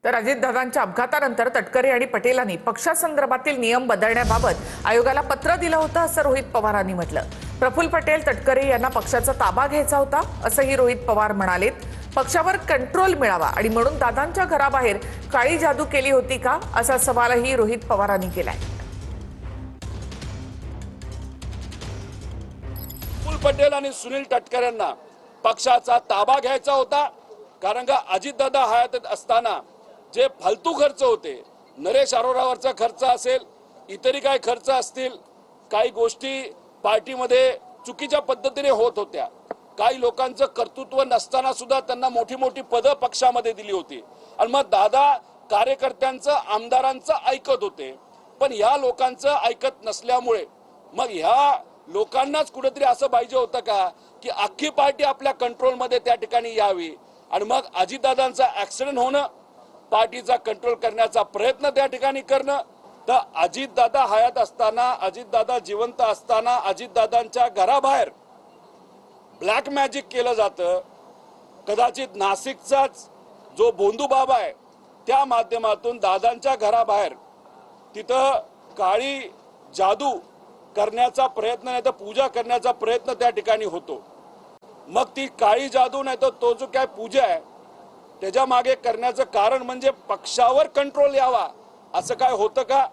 तर अजितदादांच्या अपघातानंतर तटकरे आणि पटेलांनी पक्षासंदर्भातील नियम बदलण्याबाबत आयोगाला पत्र दिलं होतं असं रोहित पवारांनी म्हटलं। प्रफुल्ल पटेल तटकरे यांना पक्षाचा ताबा घ्यायचा होता असंही रोहित पवार म्हणालेत। पक्षावर कंट्रोल मिळावा आणि म्हणून दादांच्या घराबाहेर काळी जादू केली होती का असा सवालही रोहित पवारांनी केलाय। प्रफुल्ल पटेल आणि सुनील तटकरेंना पक्षाचा ताबा घ्यायचा होता, कारण का अजितदादा हयात असताना जे फालतू खर्च होते, नरेश अरोरावरचा खर्च असेल, इतरही काही खर्च असतील, काही गोष्टी पार्टीमध्ये चुकीच्या पद्धतीने होत होत्या, काही लोकांचं कर्तृत्व नसताना सुद्धा त्यांना मोठी मोठी पदं पक्षामध्ये दिली होती आणि मग दादा कार्यकर्त्यांचं आमदारांचं ऐकत होते। पण ह्या लोकांचं ऐकत नसल्यामुळे मग ह्या लोकांनाच कुठेतरी असं पाहिजे होतं का की अख्खी पार्टी आपल्या कंट्रोलमध्ये त्या ठिकाणी यावी आणि मग अजितदादांचा ऍक्सिडेंट होणं, पार्टीचा कंट्रोल करण्याचा प्रयत्न त्या ठिकाणी करणं। तर अजितदादा हयात असताना, अजितदादा जिवंत असताना अजितदादांच्या घराबाहेर ब्लॅक मॅजिक केलं जातं। कदाचित नाशिकचाच जो बोंधू बाबा आहे त्या माध्यमातून दादांच्या घराबाहेर तिथं काळी जादू करण्याचा प्रयत्न, नाही तर पूजा करण्याचा प्रयत्न त्या ठिकाणी होतो। मग ती काळी जादू नाही तर तो जो काय पूजा आहे त्याच्या मागे करण्याचं कारण म्हणजे पक्षावर कंट्रोल यावा, असं काय होतं का?